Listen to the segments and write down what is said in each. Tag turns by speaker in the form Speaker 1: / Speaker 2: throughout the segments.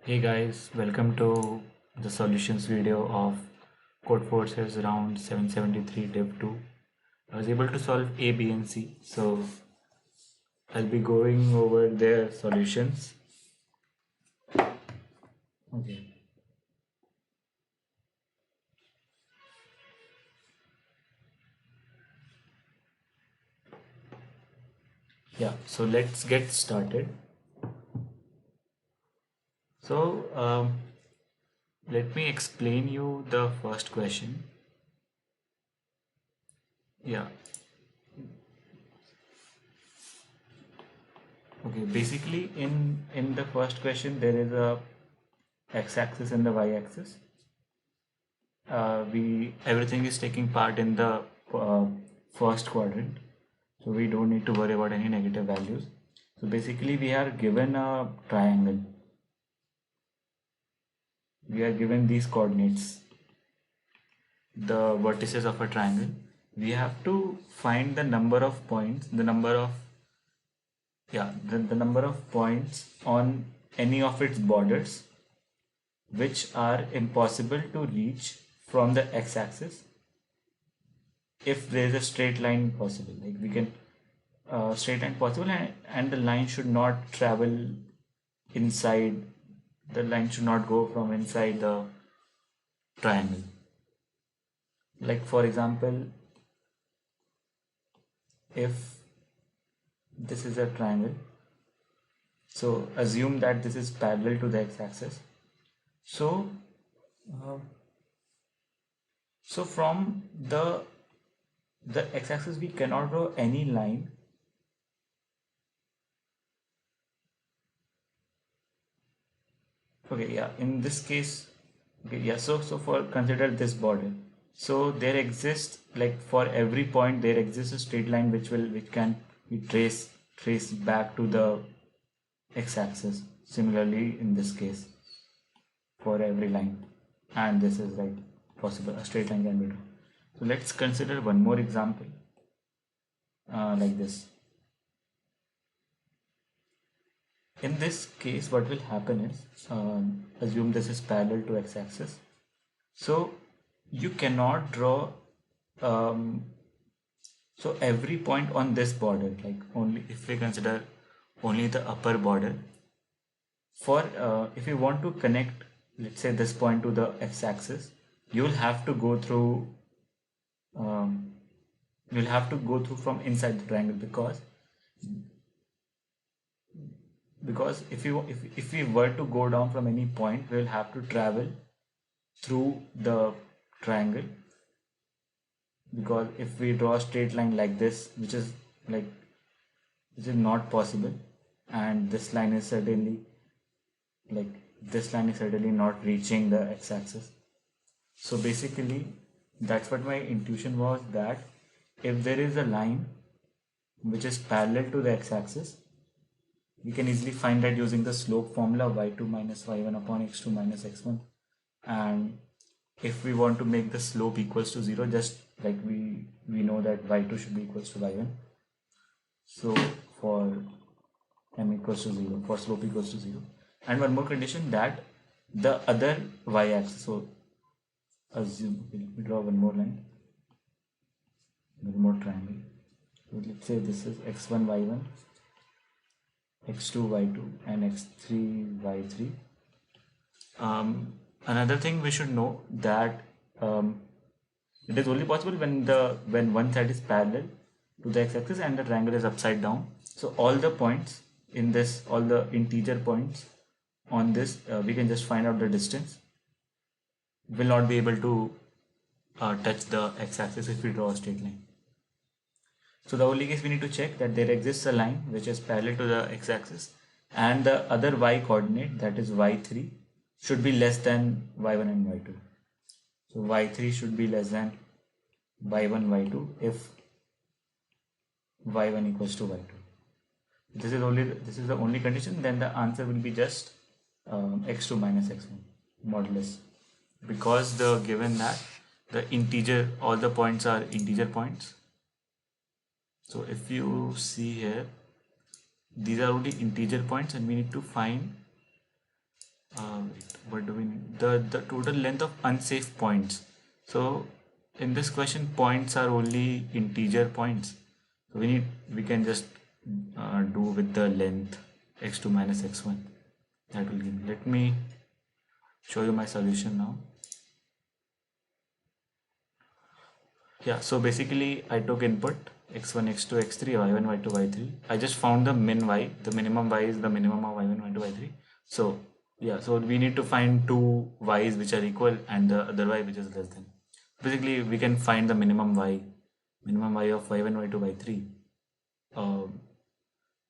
Speaker 1: Hey guys, welcome to the solutions video of Codeforces round 773 div 2. I was able to solve A, B and C, so I'll be going over their solutions. Okay. Yeah, so let's get started. So let me explain you the first question. Yeah, okay, basically in the first question there is a x-axis and the y-axis. We everything is taking part in the uh, first quadrant, so we don't need to worry about any negative values. So basically we are given a triangle, we are given these coordinates, the vertices of a triangle. We have to find the number of points, the number of points on any of its borders which are impossible to reach from the x-axis if there is a straight line possible. Like we can straight line possible, and the line should not travel inside, the line should not go from inside the triangle. Like for example, if this is a triangle, so assume that this is parallel to the x-axis. So uh, so from the x-axis we cannot draw any line. Okay, yeah, in this case, okay, yeah, so for consider this border. So there exists, like for every point there exists a straight line which can be traced back to the x-axis. Similarly in this case, for every line, and this is like possible, a straight line can be drawn. So let's consider one more example like this. In this case, what will happen is, assume this is parallel to x-axis. So you cannot draw, um, so every point on this border, like only if we consider only the upper border, for if you want to connect, let's say this point to the x-axis, you will have to go through, um, you'll have to go through from inside the triangle, because if we were to go down from any point, we'll have to travel through the triangle, because if we draw a straight line like this, like which is not possible, and this line is certainly, like this line is certainly not reaching the x-axis. So basically that's what my intuition was, that if there is a line which is parallel to the x-axis, we can easily find that using the slope formula, y2 minus y1 upon x2 minus x1. And if we want to make the slope equals to 0, just like we know that y2 should be equals to y1, so for m equals to 0, for slope equals to 0, and one more condition, that the other y-axis, so assume we draw one more line, one more triangle. So let's say this is x1 y1, x2 y2 and x3 y3. Another thing we should know, that it is only possible when one side is parallel to the x-axis and the triangle is upside down. So all the points in this, all the integer points on this, we can just find out the distance. Will not be able to touch the x-axis if we draw a straight line. So the only case we need to check that there exists a line which is parallel to the x-axis, and the other y coordinate, that is y3, should be less than y1 and y2. So y3 should be less than y1 y2 if y1 equals to y2. This is the only condition. Then the answer will be just x2 minus x1 modulus, because the given that the integer, all the points are integer points. So if you see here, these are only integer points, and we need to find What do we need? The total length of unsafe points. So in this question, points are only integer points. So we can just do with the length x2 minus x1. That will give me. Let me show you my solution now. Yeah, so basically I took input x1, x2, x3, y1, y2, y3. I just found the min y. The minimum y is the minimum of y1, y2, y3. So yeah, so we need to find two y's which are equal and the other y which is less than. Basically, we can find the minimum y of y1, y2, y3.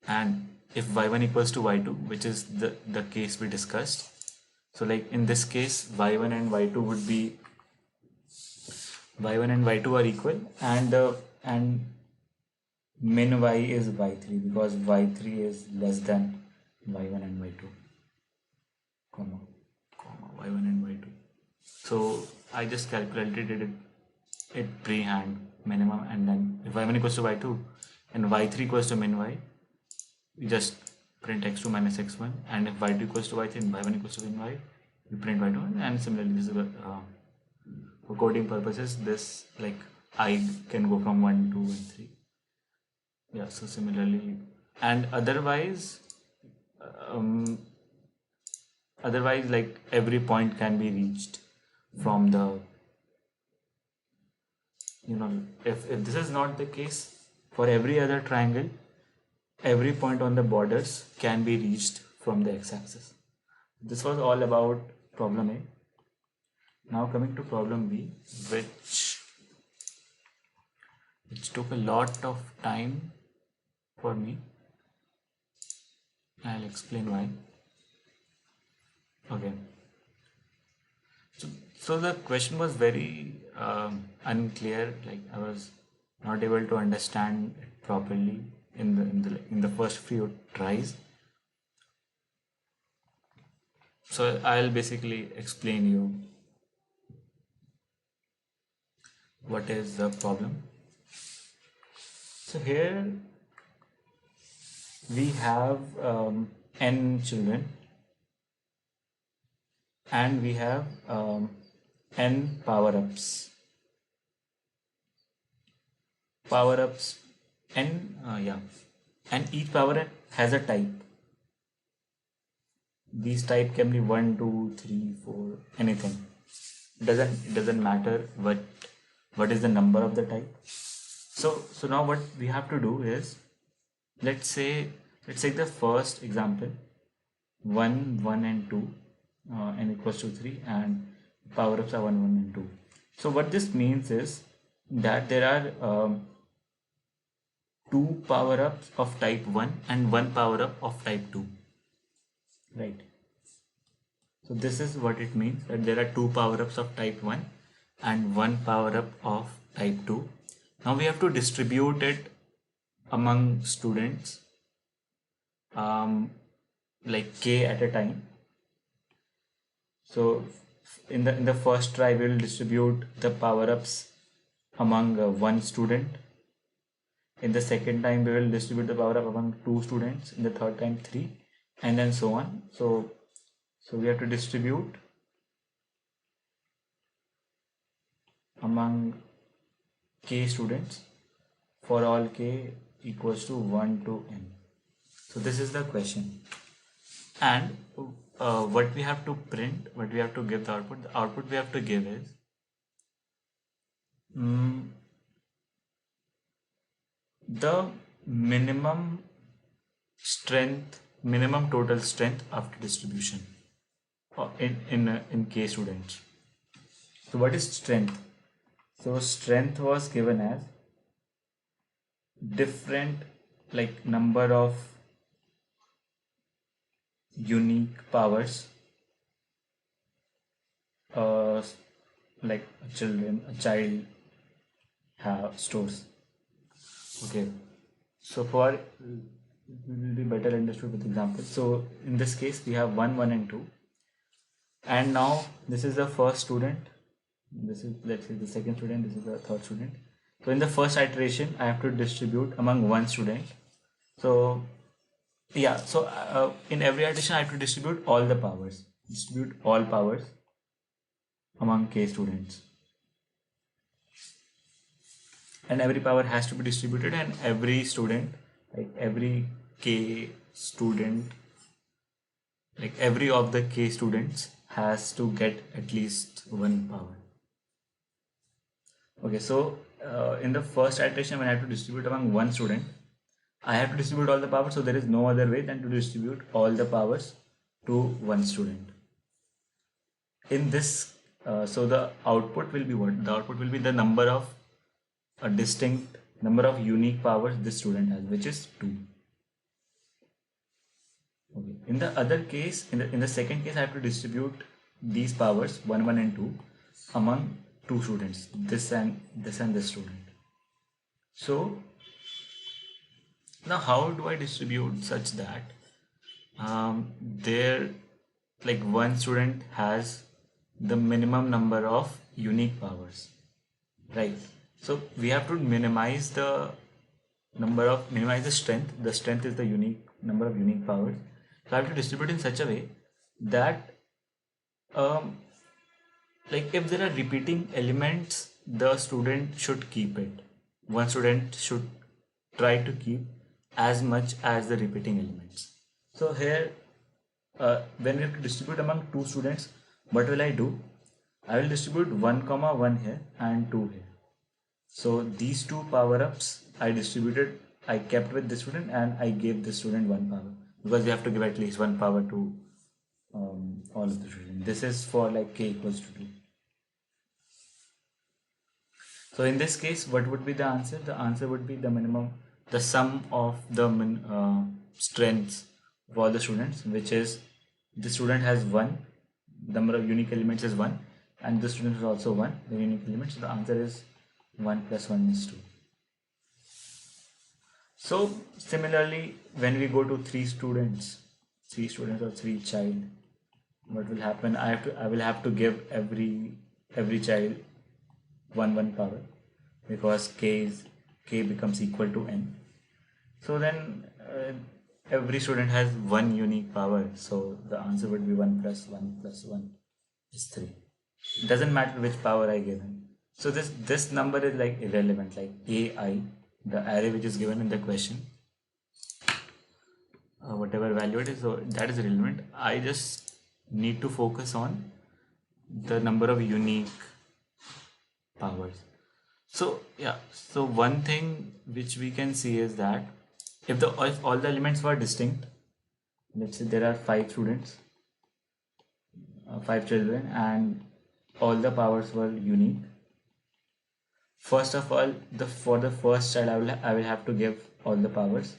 Speaker 1: And if y1 equals to y2, which is the case we discussed. So like in this case, y1 and y2 would be y1 and y2 are equal, and min y is y3 because y3 is less than y1 and y2, comma y1 and y2. So I just calculated it pre-hand minimum, and then if y1 equals to y2 and y3 equals to min y, we just print x2 minus x1, and if y2 equals to y3 and y1 equals to min y, we print y2, and similarly this is for coding purposes, this like I can go from 1, 2 and 3. Yeah, so similarly, and otherwise like every point can be reached from the, if this is not the case, for every other triangle, every point on the borders can be reached from the x-axis. This was all about problem A. Now coming to problem B, which took a lot of time for me. I'll explain why. Okay. So the question was very unclear. Like I was not able to understand it properly in the first few tries. So I'll basically explain you what is the problem. So here we have n children, and we have n power-ups. And each power-up has a type. These type can be 1, 2, 3, 4, anything. It doesn't matter what is the number of the type. So now what we have to do is, let's take the first example, 1, 1 and 2, n equals to 3, and power-ups are 1, 1 and 2. So what this means is that there are 2 power-ups of type 1 and 1 power-up of type 2, right? So this is what it means, that there are 2 power-ups of type 1 and 1 power-up of type 2. Now we have to distribute it among students, like k at a time. So in the first try, we will distribute the power-ups among one student. In the second time, we will distribute the power-up among 2 students. In the third time, 3, and then so on. So we have to distribute among k students for all k equals to 1 to n. So this is the question. And what we have to print, what we have to give the output we have to give is the minimum total strength after distribution in k students. So what is strength? So strength was given as different, like, number of unique powers, like a child stores. Okay, so for it will be better understood with examples. So in this case, we have 1, 1 and 2, and now this is the first student, this is, let's say, the second student, this is the third student. So in the first iteration, I have to distribute among one student. So yeah, so in every iteration I have to distribute all the powers. distribute all powers among k students, and every power has to be distributed, and every student, like every k student, like every of the k students has to get at least one power. Okay, so in the first iteration, when I have to distribute among one student, I have to distribute all the powers, so there is no other way than to distribute all the powers to one student. In this, so the output will be what? The output will be the number of a distinct number of unique powers this student has, which is 2. Okay. In the other case, in the second case, I have to distribute these powers 1, 1 and 2 among 2 students, this and this student. So now how do I distribute such that there, like one student has the minimum number of unique powers, right? So we have to minimize the strength. The strength is the unique number of unique powers. So I have to distribute in such a way that like if there are repeating elements, the student should keep it. One student should try to keep as much as the repeating elements. So here, when we have to distribute among 2 students, what will I do? I will distribute 1, 1 here and 2 here. So these 2 power-ups I kept with this student, and I gave this student 1 power, because you have to give at least 1 power to all of the students. This is for like k equals to 2. So in this case, what would be the answer? The answer would be the sum of the strengths of all the students, which is the student has 1, number of unique elements is 1, and the student is also 1, the unique element. So the answer is 1 plus 1 is 2. So similarly, when we go to 3 students or 3 child, what will happen? I will have to give every child 1 power, because k becomes equal to n. So then every student has 1 unique power. So the answer would be 1 plus 1 plus 1 is 3. It doesn't matter which power I give him. So this number is like irrelevant, like ai, the array which is given in the question, whatever value it is, so that is irrelevant. I just need to focus on the number of unique powers. So yeah, so one thing which we can see is that if all the elements were distinct, let's say there are 5 students, 5 children, and all the powers were unique. First of all, for the first child, I will have to give all the powers.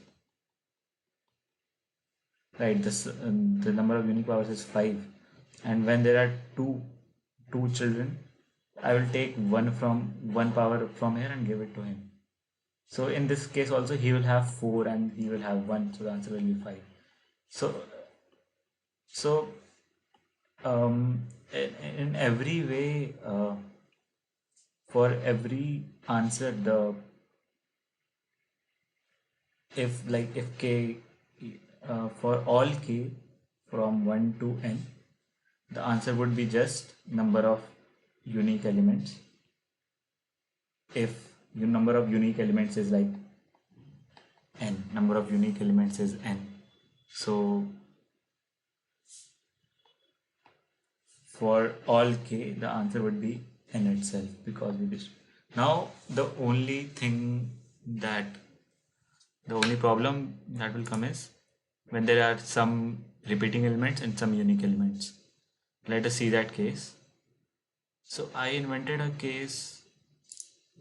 Speaker 1: Right, the number of unique powers is 5, and when there are two children, I will take one power from here and give it to him. So in this case also, he will have 4 and he will have 1, so the answer will be 5. So in every way, for every answer, if k, for all k from 1 to n, the answer would be just number of unique elements. If your number of unique elements is like n, number of unique elements is n. So for all k, the answer would be n itself, because we just now the only problem that will come is when there are some repeating elements and some unique elements. Let us see that case. So I invented a case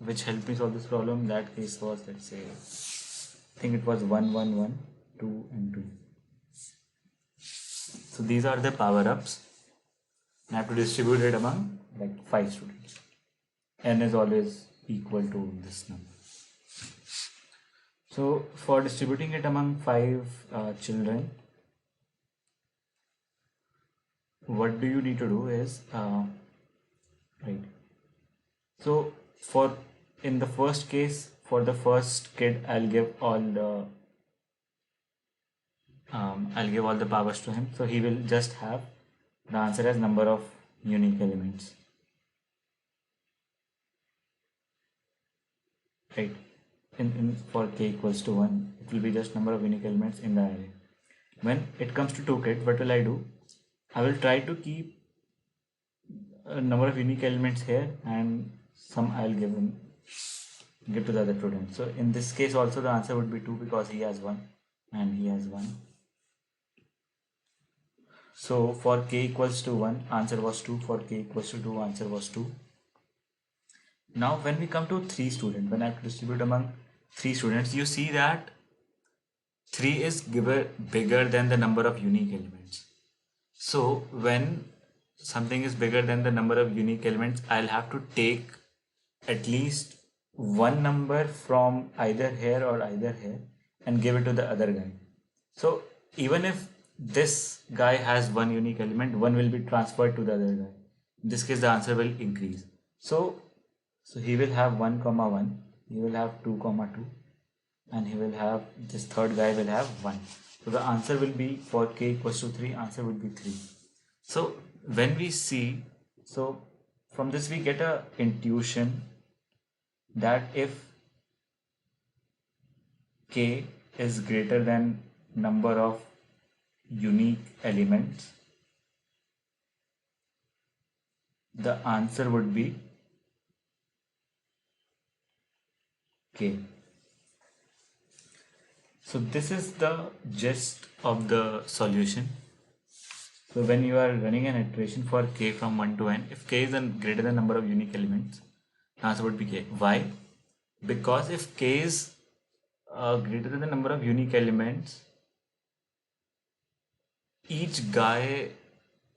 Speaker 1: which helped me solve this problem. That case was, let's say, I think it was 1, 1, 1, 2 and 2. So these are the power-ups. I have to distribute it among like 5 students. N is always equal to this number. So for distributing it among 5 children, what do you need to do is right. So in the first case, for the first kid, I'll give all the powers to him. So he will just have The answer is number of unique elements. Right? For k equals to 1, it will be just number of unique elements in the array. When it comes to 2kit, what will I do? I will try to keep a number of unique elements here and some I'll give to the other student. So in this case also the answer would be 2 because he has 1 and he has 1. So for k equals to 1, answer was 2. For k equals to 2, answer was 2. Now when we come to 3 students, when I have to distribute among 3 students, you see that 3 is bigger than the number of unique elements. So when something is bigger than the number of unique elements, I'll have to take at least one number from either here or either here and give it to the other guy. So even if this guy has one unique element, one will be transferred to the other guy. In this case, the answer will increase. So he will have 1 comma 1, he will have 2 comma 2, and he will have, this third guy will have 1. So the answer will be, for k equals to 3, answer would be 3. So when we see, so from this we get a intuition that if k is greater than number of unique elements, the answer would be k. So this is the gist of the solution. So when you are running an iteration for k from 1 to n, if k is greater than number of unique elements, the answer would be k. Why? Because if k is greater than the number of unique elements, each guy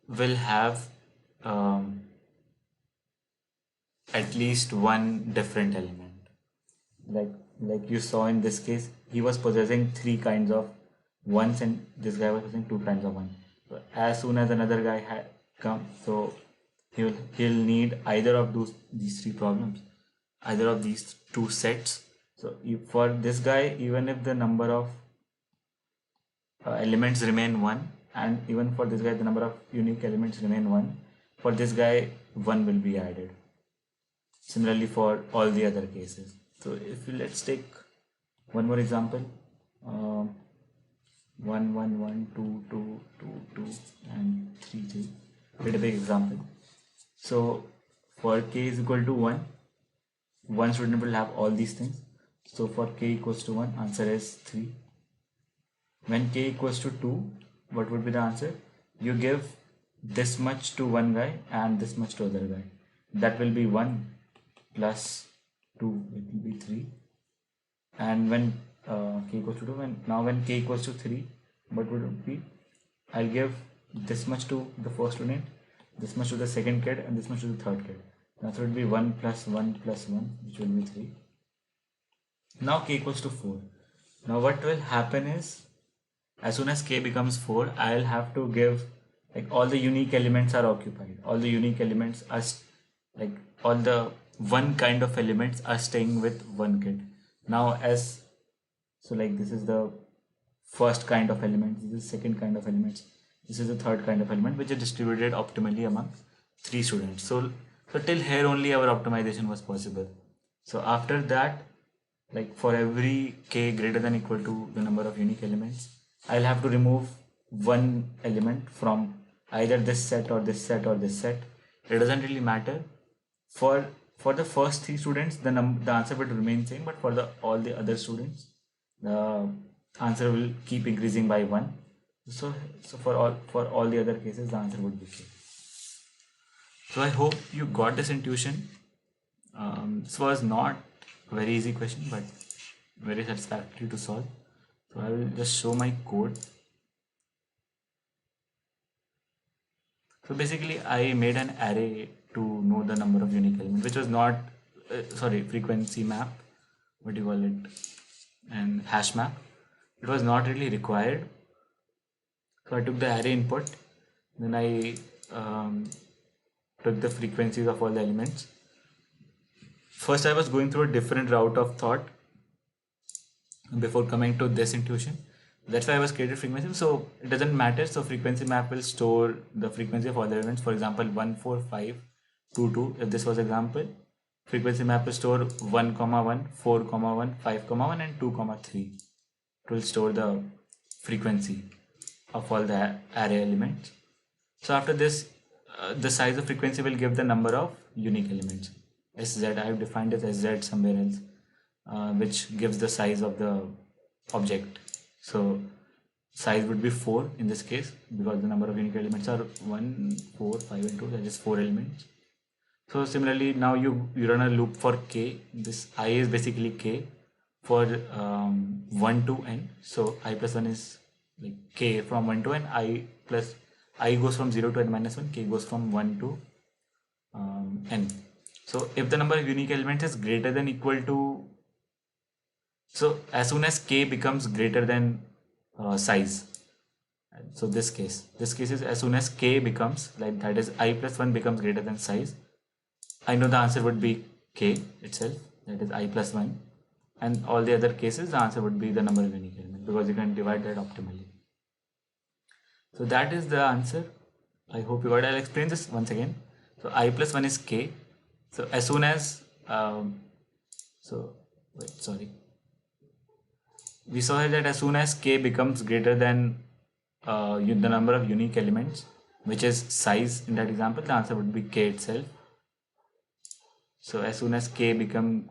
Speaker 1: will have at least one different element. Like you saw in this case, he was possessing 3 kinds of ones and this guy was possessing 2 kinds of one. So as soon as another guy had come, so he'll need either of these 3 problems, either of these 2 sets. So for this guy, even if the number of elements remain 1, and even for this guy the number of unique elements remain 1, for this guy 1 will be added. Similarly for all the other cases. So let's take one more example. 1 1 1 2 2 2 2 and 3 3. Very big example. So for k is equal to 1, one student will have all these things. So for k equals to 1, answer is 3. When k equals to 2, what would be the answer? You give this much to one guy and this much to other guy. That will be 1 plus 2, it will be 3. And when k equals to 2, when k equals to 3, what would it be? I'll give this much to the first student, this much to the second kid, and this much to the third kid. The answer would be 1 plus 1 plus 1, which will be 3. Now k equals to 4. Now what will happen is, as soon as k becomes 4, I'll have to give, like, all the unique elements are occupied. All the unique elements are, all the one kind of elements are staying with one kid. Now this is the first kind of element, this is the second kind of elements, this is the third kind of element, which is distributed optimally among 3 students. So till here only our optimization was possible. So after that, like for every k greater than equal to the number of unique elements, I'll have to remove one element from either this set or this set or this set. It doesn't really matter. For the first 3 students, the answer will remain same, but for all the other students, the answer will keep increasing by 1. So for all the other cases, the answer would be k. So I hope you got this intuition. This was not a very easy question, but very satisfactory to solve. So I will just show my code. So basically I made an array to know the number of unique elements, which was not, frequency map, what do you call it, and hash map. It was not really required. So I took the array input, then I took the frequencies of all the elements. First I was going through a different route of thought before coming to this intuition. That's why I was created frequency. So it doesn't matter. So frequency map will store the frequency of all the elements. For example, 14522. If this was example, frequency map will store 1, 1, 4, 1, 5, 1, and 2, 3. It will store the frequency of all the array elements. So after this, the size of frequency will give the number of unique elements. Sz, I have defined as Sz somewhere else, which gives the size of the object. So size would be 4 in this case, because the number of unique elements are 1, 4, 5, and 2, that is 4 elements. So similarly, now you run a loop for k. This I is basically k for 1 to n. So I plus 1 is like k from 1 to n. I goes from 0 to n minus 1. K goes from 1 to n. So if the number of unique elements is greater than equal to, so as soon as k becomes greater than size. So this case is as soon as k becomes, like, that is I plus 1 becomes greater than size, I know the answer would be k itself, that is I plus 1, and all the other cases the answer would be the number of unique elements, because you can divide that optimally. So that is the answer. I hope you got it. I'll explain this once again. So I plus 1 is k. So as soon as we saw here that as soon as k becomes greater than the number of unique elements, which is size in that example, the answer would be k itself. So as soon as k became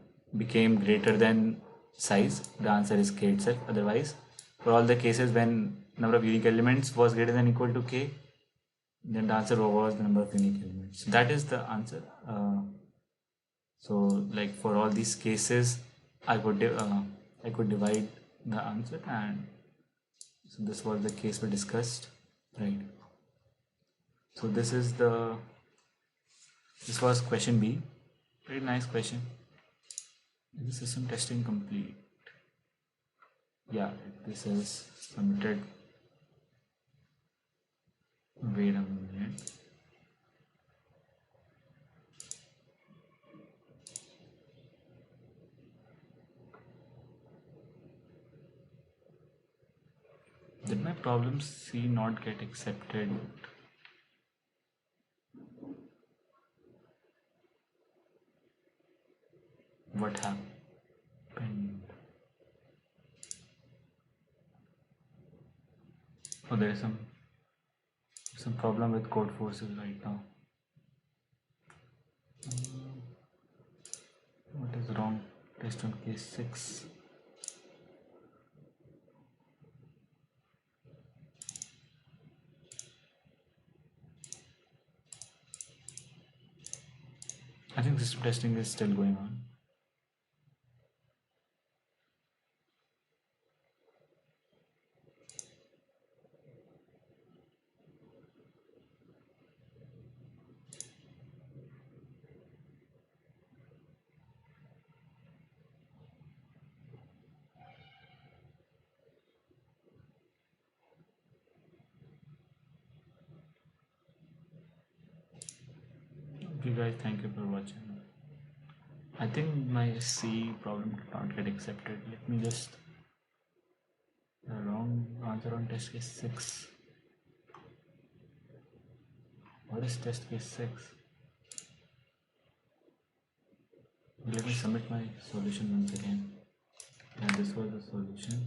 Speaker 1: greater than size, the answer is k itself. Otherwise, for all the cases when number of unique elements was greater than equal to k, then the answer was the number of unique elements. So that is the answer. So like for all these cases, I could divide the answer, and so this was the case we discussed, right? So this was question B. Very nice question. Is the system testing complete? Yeah, this is submitted. Wait a minute. Did my problem C not get accepted? What happened? Oh, there is some problem with Codeforces right now. What is wrong? Test on case 6. I think system testing is still going on. Okay guys, thank you for watching. I think my C problem did not get accepted. Let me just the wrong answer on test case 6. What is test case 6? Let me submit my solution once again. And this was the solution.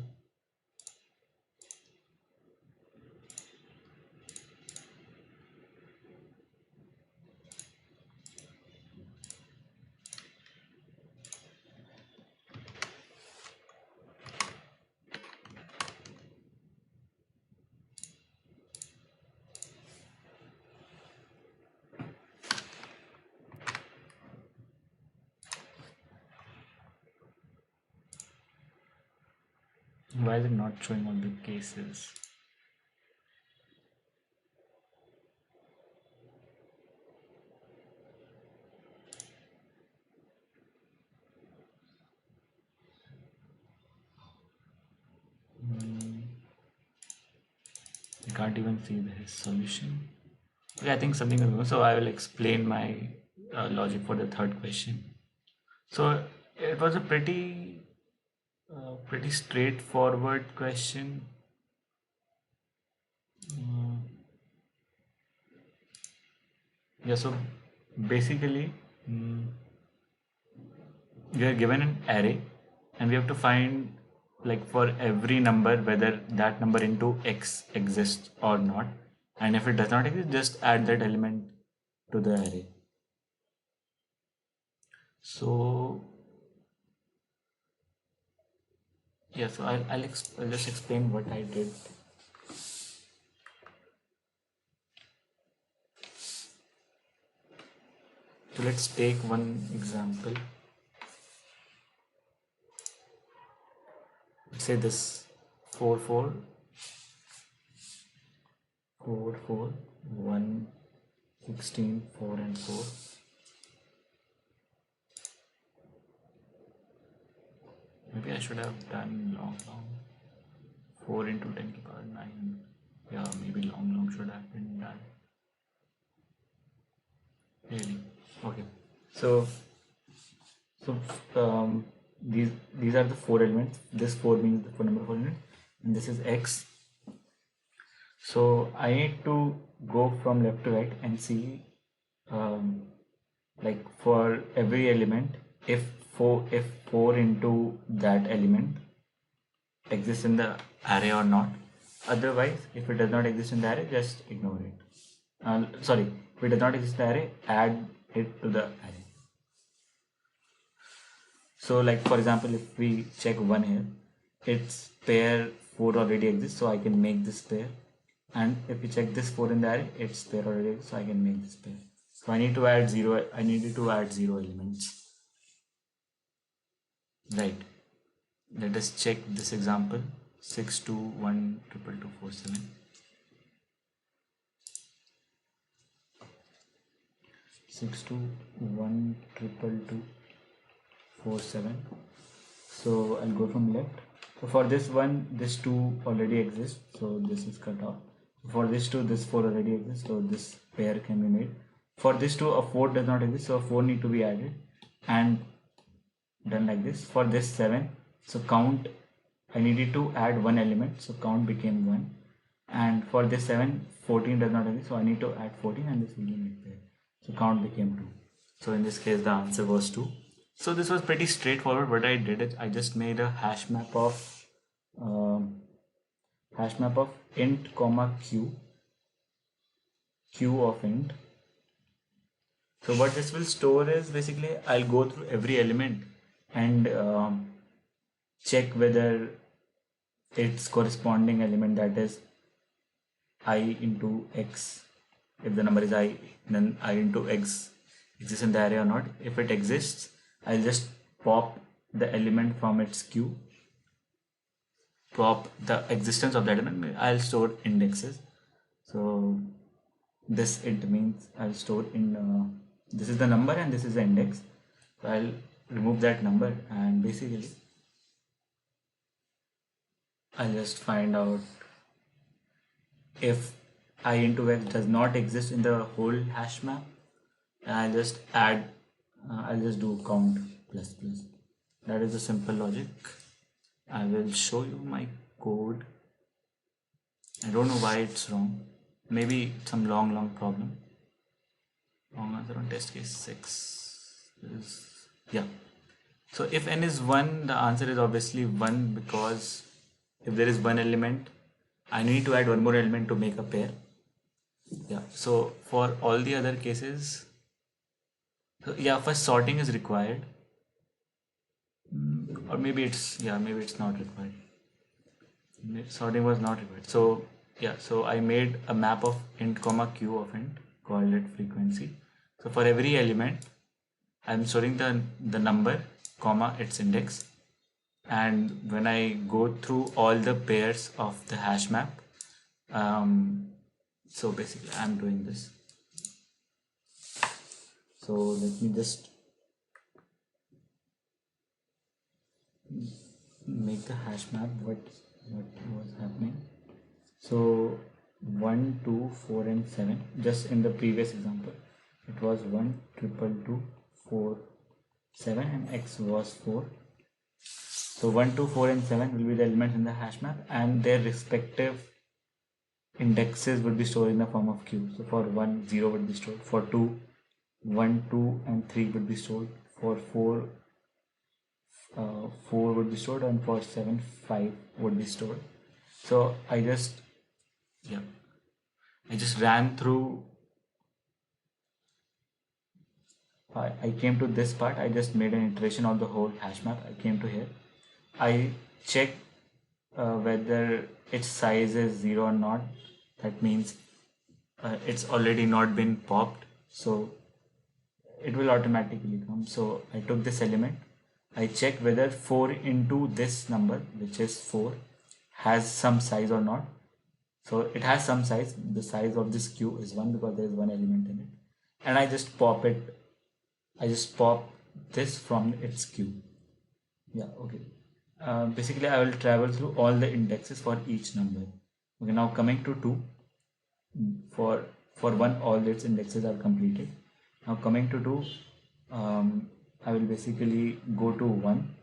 Speaker 1: Why is it not showing all the cases? I can't even see the solution. Okay, I think something is wrong. So I will explain my logic for the third question. So it was a pretty straightforward question. Mm, yeah, so basically, mm, we are given an array and we have to find, like, for every number whether that number into x exists or not, and if it does not exist, just add that element to the array. So yeah, so I'll just explain what I did. So let's take one example. Let's say this 4 4 4 4 1 16 4 and 4. Maybe I should have done long 4 into 10 to the power 9. Yeah, maybe long should have been done. Really? Okay. So so these are the four elements. This 4 means the four number 4 elements, and this is x. So I need to go from left to right and see, um, like, for every element, if 4 into that element exists in the array or not. Otherwise, if it does not exist in the array, just ignore it. Sorry, if it does not exist in the array, add it to the array. So, like, for example, if we check 1 here, its pair 4 already exists, so I can make this pair. And if we check this 4 in the array, its pair already exists, so I can make this pair. So I need to add 0. I needed to add 0 elements. Right. Let us check this example. 6 2 1 2 2 2 4 7. 6 2 1 2 2 4 7. So I'll go from left. So for this one, this 2 already exists, so this is cut off. For this 2, this 4 already exists, so this pair can be made. For this 2, a 4 does not exist, so a 4 need to be added and done like this. For this 7, so count, I needed to add one element, so count became 1. And for this 7, 14 does not exist, so I need to add 14 and this will be made pair. So count became 2. So in this case, the answer was 2. So this was pretty straightforward. What I did is I just made a hash map of int comma q of int. So what this will store is, basically, I'll go through every element and check whether its corresponding element, that is I into x. If the number is I, then I into x exists in the array or not. If it exists, I'll just pop the element from its queue, pop the existence of that element. I'll store indexes. So this int means I'll store in this is the number and this is the index. So I'll remove that number and basically I'll just find out if I into x does not exist in the whole hash map, and I'll just add, I'll just do count plus plus. That is the simple logic. I will show you my code. I don't know why it's wrong. Maybe some long problem. Wrong answer on test case 6 is, yeah. So if n is 1, the answer is obviously 1, because if there is one element, I need to add one more element to make a pair. Yeah, so for all the other cases, so yeah, first sorting is required. Or maybe it's, yeah, maybe it's not required. Sorting was not required. So yeah, so I made a map of int comma q of int, called it frequency. So for every element, I'm storing the number comma its index, and when I go through all the pairs of the hash map, so basically I'm doing this. So let me just make the hash map, what was happening. So 1 2 4 and 7, just in the previous example it was 1 2 2 4 7 and x was 4. So 1 2 4 and 7 will be the elements in the hash map, and their respective indexes would be stored in the form of queue. So for 1, 0 would be stored. For 2, 1, 2 and 3 would be stored. For 4, 4 would be stored, and for 7, 5 would be stored. So I just ran through. I came to this part. I just made an iteration of the whole hash map. I came to here. I checked whether its size is 0 or not. That means it's already not been popped, so it will automatically come. So I took this element. I checked whether 4 into this number, which is 4, has some size or not. So it has some size. The size of this queue is 1 because there is one element in it. And I just pop it. I just pop this from its queue. Yeah, okay. Basically, I will travel through all the indexes for each number. Okay, now coming to 2. For 1, all its indexes are completed. Now coming to 2, I will basically go to 1.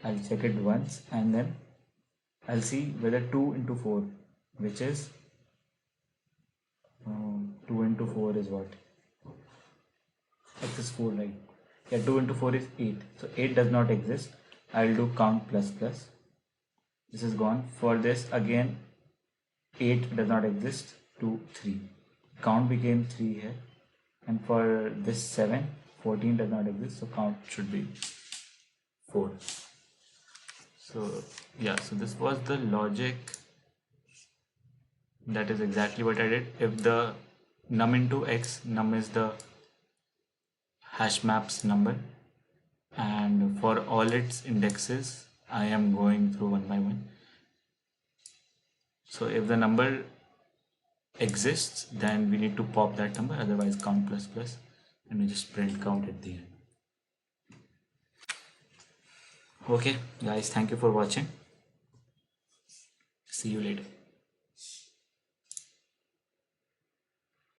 Speaker 1: I'll check it once, and then I'll see whether 2 into 4, which is 2 into 4 is what? X is 4, right? Yeah, 2 into 4 is 8. So 8 does not exist. I'll do count plus plus. This is gone. For this, again, 8 does not exist. 2, 3. Count became 3 here. And for this 7, 14 does not exist. So count should be 4. So yeah, so this was the logic. That is exactly what I did. If the num into x, num is the hash map's number, and for all its indexes, I am going through one by one. So if the number exists, then we need to pop that number, otherwise count plus plus, and we just print count at the end. Okay guys, thank you for watching. See you later.